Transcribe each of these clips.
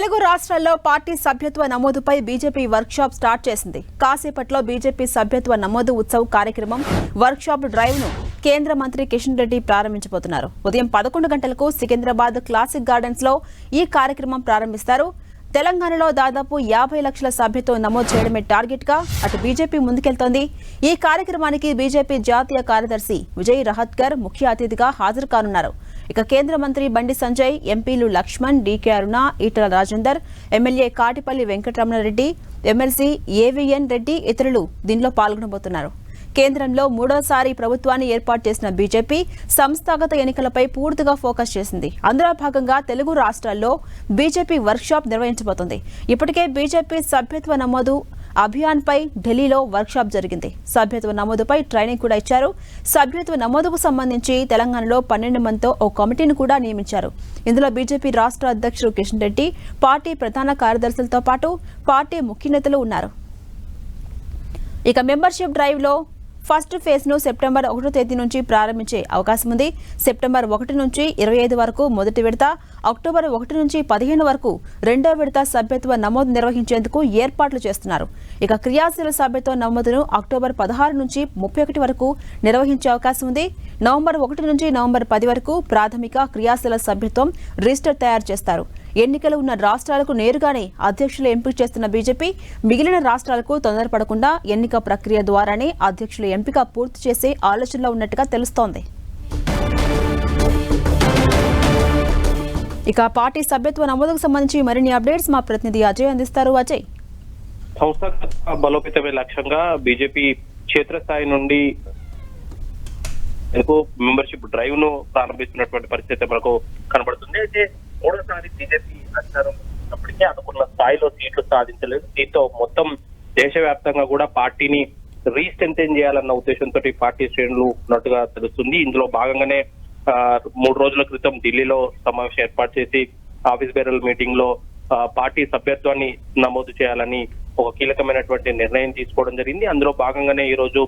తెలుగు రాష్ట్రాల్లో పార్టీ సభ్యత్వ నమోదుపై BJP workshop start చేసింది. కాసేపట్లో బీజేపీ సభ్యత్వ నమోదు ఉత్సవ్ కార్యక్రమం వర్క్షాప్ డ్రైవ్ ను కేంద్ర మంత్రి కిషన్ రెడ్డి ప్రారంభించబోతున్నారు. ఉదయం 11 గంటలకు సికింద్రాబాద్ క్లాసిక్ గార్డెన్స్ లో ఈ కార్యక్రమం ప్రారంభిస్తారు. తెలంగాణలో దాదాపు 50 లక్షల సభ్యత్వం నమోదు చేయడమే టార్గెట్ గా అటు బీజేపీ ముందుకెళ్తోంది. ఈ కార్యక్రమానికి బీజేపీ జాతీయ కార్యదర్శి విజయ్ రహత్కర్ ముఖ్య అతిథిగా హాజరు కానున్నారు. ఇక కేంద్ర మంత్రి బండి సంజయ్, ఎంపీలు లక్ష్మణ్, డీకే అరుణ, ఈటల రాజేందర్, ఎమ్మెల్యే కాటిపల్లి వెంకటరమణారెడ్డి, ఎమ్మెల్సీ ఏవిఎన్ రెడ్డి ఇతరులు దీనిలో పాల్గొనబోతున్నారు. కేంద్రంలో మూడోసారి ప్రభుత్వాన్ని ఏర్పాటు చేసిన బీజేపీ సంస్థాగత ఎన్నికలపై పూర్తిగా ఫోకస్ చేసింది. అందులో భాగంగా తెలుగు రాష్ట్రాల్లో బీజేపీ వర్క్షాప్ నిర్వహించబోతోంది. ఇప్పటికే బీజేపీ సభ్యత్వ నమోదు అభియాన్ పై ఢిల్లీలో వర్క్షాప్ జరిగింది. సభ్యత్వ నమోదుపై ట్రైనింగ్ కూడా ఇచ్చారు. సభ్యత్వ నమోదుకు సంబంధించి తెలంగాణలో 12 మందితో ఓ కమిటీని కూడా నియమించారు. ఇందులో బీజేపీ రాష్ట్ర అధ్యక్షుడు కిషన్ రెడ్డి, పార్టీ ప్రధాన కార్యదర్శులతో పాటు పార్టీ ముఖ్య నేతలు ఉన్నారు. ఇక మెంబర్షిప్ డ్రైవ్ లో ఫస్ట్ ఫేజ్ ను సెప్టెంబర్ 1వ తేదీ నుంచి ప్రారంభించే అవకాశం ఉంది. సెప్టెంబర్ 1 నుంచి 25 వరకు మొదటి విడత, అక్టోబర్ 1 నుంచి 15 వరకు రెండో విడత సభ్యత్వ నమోదు నిర్వహించేందుకు ఏర్పాట్లు చేస్తున్నారు. ఇక క్రియాశీల సభ్యత్వ నమోదును అక్టోబర్ 16 నుంచి 31 వరకు నిర్వహించే అవకాశం ఉంది. నవంబర్ 1 నుంచి నవంబర్ 10 వరకు ప్రాథమిక క్రియాశీల సభ్యత్వం రిజిస్టర్ తయారు చేస్తారు. ఎన్నికలు ఉన్న రాష్ట్రాలకు నేరుగానే అధ్యక్షులు ఎంపిక చేస్తున్న బీజేపీ మిగిలిన రాష్ట్రాలకు తొందరపడకుండా ఎన్నిక ప్రక్రియ ద్వారానే అధ్యక్షుల ఎంపిక పూర్తి చేసే ఆలోచనలో ఉన్నట్టుగా తెలుస్తోంది. ఇక పార్టీ సభ్యత్వ నమోదుకు సంబంధించి మరిన్ని అప్డేట్స్ మా ప్రతినిధి అజయ్ అందిస్తారు. అజయ్, సంస్థాగత బలోపేతమే లక్ష్యంగా బీజేపీ క్షేత్రస్థాయి నుండి మెంబర్షిప్ డ్రైవ్ ను ప్రారంభిస్తున్నటువంటి పరిస్థితి మనకు కనబడుతుంది. అయితే మూడోసారి బీజేపీ అధికారం ఉన్నప్పటికీ అనుకున్న స్థాయిలో సీట్లు సాధించలేదు. దీంతో మొత్తం దేశవ్యాప్తంగా కూడా పార్టీని రీస్ట్రెంథెన్ చేయాలన్న ఉద్దేశంతో పార్టీ శ్రేణులు ఉన్నట్టుగా తెలుస్తుంది. ఇందులో భాగంగానే 3 రోజుల క్రితం ఢిల్లీలో సమావేశం ఏర్పాటు చేసి ఆఫీస్ బేరల్ మీటింగ్ లో పార్టీ సభ్యత్వాన్ని నమోదు చేయాలని ఒక కీలకమైనటువంటి నిర్ణయం తీసుకోవడం జరిగింది. అందులో భాగంగానే ఈ రోజు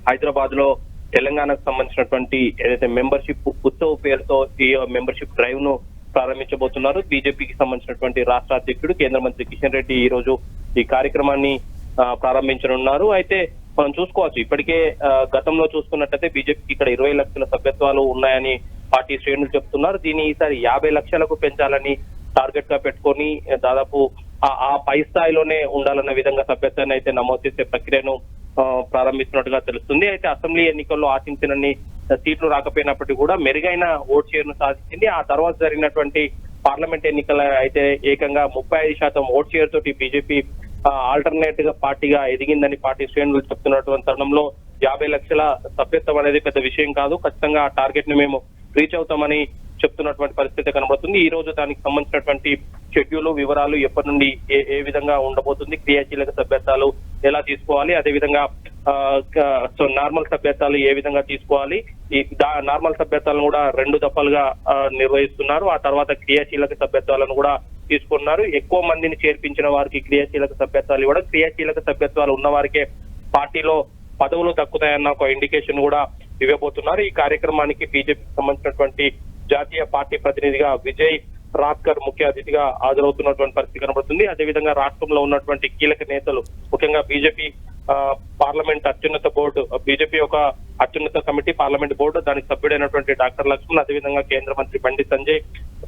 హైదరాబాద్ లో తెలంగాణకు సంబంధించినటువంటి ఏదైతే మెంబర్షిప్ ఉత్సవ్ పేరుతో ఈ మెంబర్షిప్ డ్రైవ్ ను ప్రారంభించబోతున్నారు. బీజేపీకి సంబంధించినటువంటి రాష్ట్ర అధ్యక్షుడు కేంద్ర మంత్రి కిషన్ రెడ్డి ఈ రోజు ఈ కార్యక్రమాన్ని ప్రారంభించనున్నారు. అయితే మనం చూసుకోవచ్చు, ఇప్పటికే గతంలో చూసుకున్నట్టయితే బీజేపీకి ఇక్కడ 20 లక్షల సభ్యత్వాలు ఉన్నాయని పార్టీ శ్రేణులు చెప్తున్నారు. దీన్ని ఈసారి 50 లక్షలకు పెంచాలని టార్గెట్ గా పెట్టుకొని దాదాపు ఆ పై స్థాయిలోనే ఉండాలన్న విధంగా సభ్యత్వాన్ని అయితే నమోదు చేసే ప్రక్రియను ప్రారంభిస్తున్నట్టుగా తెలుస్తుంది. అయితే అసెంబ్లీ ఎన్నికల్లో ఆశించినన్ని సీట్లు రాకపోయినప్పటికీ కూడా మెరుగైన ఓట్ షేర్ ను సాధించింది. ఆ తర్వాత జరిగినటువంటి పార్లమెంట్ ఎన్నికల అయితే ఏకంగా 35% ఓట్ షేర్ తోటి బీజేపీ ఆల్టర్నేట్ గా పార్టీగా ఎదిగిందని పార్టీ శ్రేణులు చెప్తున్నటువంటి తరుణంలో 50 లక్షల సభ్యత్వం అనేది పెద్ద విషయం కాదు, ఖచ్చితంగా ఆ టార్గెట్ ని మేము రీచ్ అవుతామని చెప్తున్నటువంటి పరిస్థితి కనబడుతుంది. ఈ రోజు దానికి సంబంధించినటువంటి షెడ్యూల్ వివరాలు ఎప్పటి నుండి ఏ విధంగా ఉండబోతుంది, క్రియాశీలక సభ్యత్వాలు ఎలా తీసుకోవాలి, అదేవిధంగా నార్మల్ సభ్యత్వాలు ఏ విధంగా తీసుకోవాలి, ఈ నార్మల్ సభ్యత్వాలను కూడా 2 దఫలుగా నిర్వహిస్తున్నారు. ఆ తర్వాత క్రియాశీలక సభ్యత్వాలను కూడా తీసుకున్నారు. ఎక్కువ మందిని చేర్పించిన వారికి క్రియాశీలక సభ్యత్వాలు ఇవ్వడం, క్రియాశీలక సభ్యత్వాలు ఉన్న వారికే పార్టీలో పదవులు దక్కుతాయన్న ఒక ఇండికేషన్ కూడా ఇవ్వబోతున్నారు. ఈ కార్యక్రమానికి బీజేపీకి సంబంధించినటువంటి జాతీయ పార్టీ ప్రతినిధిగా విజయ్ రాత్కర్ ముఖ్య అతిథిగా హాజరవుతున్నటువంటి పరిస్థితి కనబడుతుంది. అదేవిధంగా రాష్ట్రంలో ఉన్నటువంటి కీలక నేతలు, ముఖ్యంగా బీజేపీ పార్లమెంట్ అత్యున్నత బోర్డు, బీజేపీ ఒక అత్యున్నత కమిటీ పార్లమెంట్ బోర్డు, దానికి సభ్యుడైనటువంటి డాక్టర్ లక్ష్మణ్, అదేవిధంగా కేంద్ర మంత్రి బండి సంజయ్,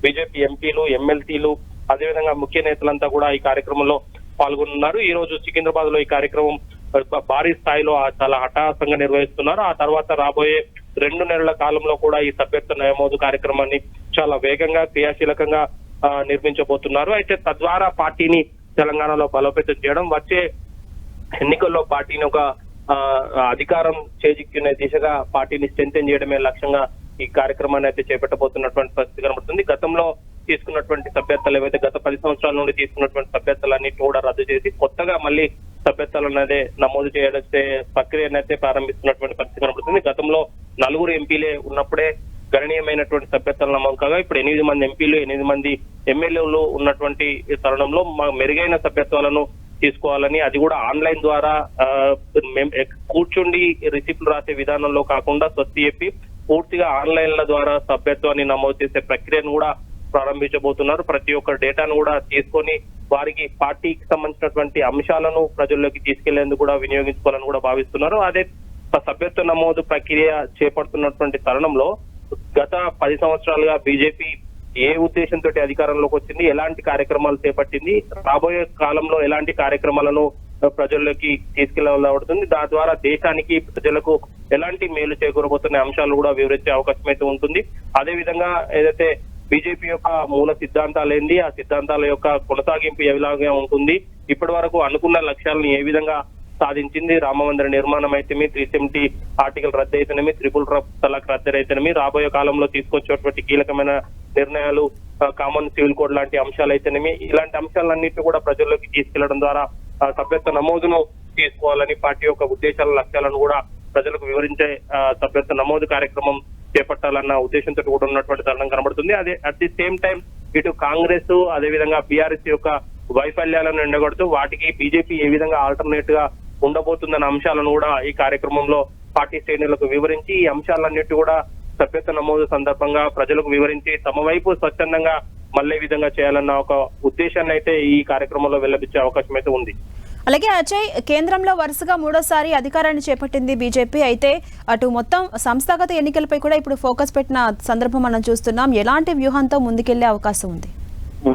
బీజేపీ ఎంపీలు, ఎమ్మెల్సీలు, అదేవిధంగా ముఖ్య నేతలంతా కూడా ఈ కార్యక్రమంలో పాల్గొన్నారు. ఈ రోజు సికింద్రాబాద్ లో ఈ కార్యక్రమం భారీ స్థాయిలో చాలా హఠాత్తుగా నిర్వహిస్తున్నారు. ఆ తర్వాత రాబోయే 2 నెలల కాలంలో కూడా ఈ సభ్యత్వ నమోదు కార్యక్రమాన్ని చాలా వేగంగా క్రియాశీలకంగా నిర్మించబోతున్నారు. అయితే తద్వారా పార్టీని తెలంగాణలో బలోపేతం చేయడం, వచ్చే ఎన్నికల్లో పార్టీని ఒక అధికారం చేజిక్కునే దిశగా పార్టీని స్ట్రెంథెన్ చేయడమే లక్ష్యంగా ఈ కార్యక్రమాన్ని అయితే చేపట్టబోతున్నటువంటి పరిస్థితి కనబడుతుంది. గతంలో తీసుకున్నటువంటి సభ్యత్వాలు ఏవైతే గత 10 సంవత్సరాల నుండి తీసుకున్నటువంటి సభ్యత్వాలన్నింటినీ కూడా రద్దు చేసి కొత్తగా మళ్ళీ సభ్యత్వాలను అయితే నమోదు చేయడం ప్రక్రియను అయితే ప్రారంభిస్తున్నటువంటి పరిస్థితి కనబడుతుంది. గతంలో 4 ఎంపీలే ఉన్నప్పుడే గణనీయమైనటువంటి సభ్యత్వాల నమోదు కాగా ఇప్పుడు 8 మంది ఎంపీలు, 8 మంది ఎమ్మెల్యేలు ఉన్నటువంటి తరుణంలో మెరుగైన సభ్యత్వాలను తీసుకోవాలని, అది కూడా ఆన్లైన్ ద్వారా కూర్చుండి రిసిప్ట్లు రాసే విధానంలో కాకుండా స్వస్తి చెప్పి పూర్తిగా ఆన్లైన్ల ద్వారా సభ్యత్వాన్ని నమోదు చేసే ప్రక్రియను కూడా ప్రారంభించబోతున్నారు. ప్రతి ఒక్క డేటాను కూడా తీసుకొని వారికి పార్టీకి సంబంధించినటువంటి అంశాలను ప్రజల్లోకి తీసుకెళ్లేందుకు కూడా వినియోగించుకోవాలని కూడా భావిస్తున్నారు. అదే సభ్యత్వ నమోదు ప్రక్రియ చేపడుతున్నటువంటి తరుణంలో గత 10 సంవత్సరాలుగా బీజేపీ ఏ ఉద్దేశంతో అధికారంలోకి వచ్చింది, ఎలాంటి కార్యక్రమాలు చేపట్టింది, రాబోయే కాలంలో ఎలాంటి కార్యక్రమాలను ప్రజల్లోకి తీసుకెళ్లబడుతుంది, దాని ద్వారా దేశానికి ప్రజలకు ఎలాంటి మేలు చేకూరబోతున్న అంశాలు కూడా వివరించే అవకాశం అయితే ఉంటుంది. అదే విధంగా ఏదైతే బీజేపీ యొక్క మూల సిద్ధాంతాలు ఏంది, ఆ సిద్ధాంతాల యొక్క కొనసాగింపు ఎలాగా ఉంటుంది, ఇప్పటి వరకు అనుకున్న లక్ష్యాలను ఏ విధంగా సాధించింది, రామ మందిర నిర్మాణం అయితేమి, 370 ఆర్టికల్ రద్దు అయితేనేమి, ట్రిపుల్ తలాక్ రద్దు అయితేనేమి, రాబోయే కాలంలో తీసుకొచ్చేటువంటి కీలకమైన నిర్ణయాలు, కామన్ సివిల్ కోడ్ లాంటి అంశాలు అయితేనేమి, ఇలాంటి అంశాలన్నింటినీ కూడా ప్రజల్లోకి తీసుకెళ్లడం ద్వారా సభ్యత్వ నమోదును తీసుకోవాలని పార్టీ యొక్క ఉద్దేశాల లక్ష్యాలను కూడా ప్రజలకు వివరించే సభ్యత్వ నమోదు కార్యక్రమం చేపట్టాలన్న ఉద్దేశంతో కూడా ఉన్నటువంటి తరుణం కనబడుతుంది. అదే అట్ ది సేమ్ టైం ఇటు కాంగ్రెస్ అదే విధంగా బీఆర్ఎస్ యొక్క వైఫల్యాలను ఎండగొడుతూ వాటికి బీజేపీ ఏ విధంగా ఆల్టర్నేట్ గా ఉండబోతుందన్న అంశాలను కూడా ఈ కార్యక్రమంలో పార్టీ శ్రేణులకు వివరించి ఈ అంశాలన్నిటి కూడా సభ్యత్వ నమోదు సందర్భంగా ప్రజలకు వివరించి తమ వైపు స్వచ్ఛందంగా మళ్లే విధంగా చేయాలన్న ఒక ఉద్దేశాన్ని అయితే ఈ కార్యక్రమంలో వెల్లబిచ్చే అవకాశం అయితే ఉంది. అలాగే అజయ్, కేంద్రంలో వరుసగా 3వ సారి అధికారాన్ని చేపట్టింది బీజేపీ. అయితే అటు మొత్తం సంస్థాగత ఎన్నికలపై కూడా ఇప్పుడు ఫోకస్ పెట్టిన సందర్భం మనం చూస్తున్నాం. ఎలాంటి వ్యూహంతో ముందుకెళ్లే అవకాశం ఉంది?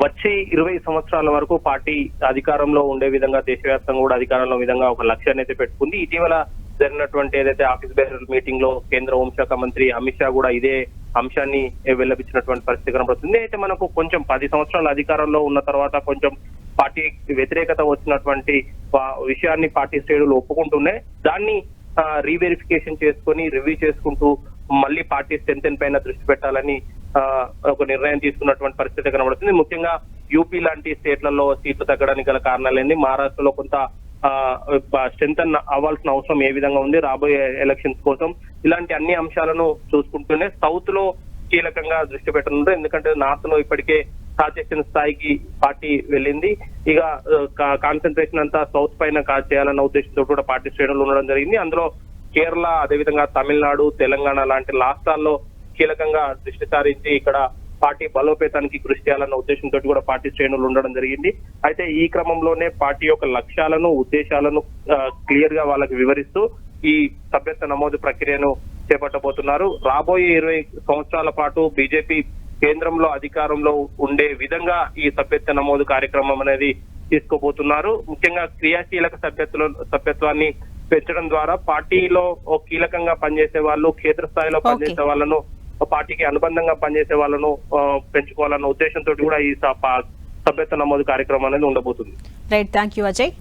వచ్చే 20 సంవత్సరాల వరకు పార్టీ అధికారంలో ఉండే విధంగా దేశవ్యాప్తంగా కూడా అధికారంలో విధంగా ఒక లక్ష్యాన్ని అయితే పెట్టుకుంది. ఇటీవల జరిగినటువంటి ఏదైతే ఆఫీస్ బేరర్ మీటింగ్ లో కేంద్ర హోంశాఖ మంత్రి అమిత్ షా కూడా ఇదే అంశాన్ని వెల్లబిచ్చినటువంటి పరిస్థితి కనబడుతుంది. అయితే మనకు కొంచెం 10 సంవత్సరాల అధికారంలో ఉన్న తర్వాత కొంచెం పార్టీ వ్యతిరేకత వచ్చినటువంటి విషయాన్ని పార్టీ శ్రేణులు ఒప్పుకుంటూనే దాన్ని రీవెరిఫికేషన్ చేసుకొని రివ్యూ చేసుకుంటూ మళ్ళీ పార్టీ స్ట్రెంత్ పైన దృష్టి పెట్టాలని ఒక నిర్ణయం తీసుకున్నటువంటి పరిస్థితి కనబడుతుంది. ముఖ్యంగా యూపీ లాంటి స్టేట్లలో సీట్లు తగ్గడానికి గల కారణాలేంది, మహారాష్ట్రలో కొంత స్ట్రెంత్ అవ్వాల్సిన అవసరం ఏ విధంగా ఉంది రాబోయే ఎలక్షన్స్ కోసం, ఇలాంటి అన్ని అంశాలను చూసుకుంటూనే సౌత్ లో కీలకంగా దృష్టి పెట్టనుంటారు. ఎందుకంటే నార్త్ లో ఇప్పటికే సాధ్యమైన స్థాయికి పార్టీ వెళ్ళింది. ఇక కాన్సన్ట్రేషన్ అంతా సౌత్ పైన చేయాలన్న ఉద్దేశంతో కూడా పార్టీ శ్రేణులు ఉండడం జరిగింది. అందులో కేరళ అదేవిధంగా తమిళనాడు, తెలంగాణ లాంటి రాష్ట్రాల్లో కీలకంగా దృష్టి సారించి ఇక్కడ పార్టీ బలోపేతానికి కృషి చేయాలన్న ఉద్దేశంతో కూడా పార్టీ శ్రేణులు ఉండడం జరిగింది. అయితే ఈ క్రమంలోనే పార్టీ యొక్క లక్ష్యాలను, ఉద్దేశాలను క్లియర్ గా వాళ్ళకి వివరిస్తూ ఈ సభ్యత్వ నమోదు ప్రక్రియను చేపట్టబోతున్నారు. రాబోయే 20 సంవత్సరాల పాటు బీజేపీ కేంద్రంలో అధికారంలో ఉండే విధంగా ఈ సభ్యత్వ నమోదు కార్యక్రమం అనేది తీసుకోబోతున్నారు. ముఖ్యంగా క్రియాశీలక సభ్యత్వాన్ని పెంచడం ద్వారా పార్టీలో కీలకంగా పనిచేసే వాళ్ళు, క్షేత్రస్థాయిలో పనిచేసే వాళ్ళను, పార్టీకి అనుబంధంగా పనిచేసే వాళ్ళను పెంచుకోవాలన్న ఉద్దేశంతో కూడా ఈ సభ్యత్వ నమోదు కార్యక్రమం అనేది ఉండబోతుంది. Right, thank you Ajay.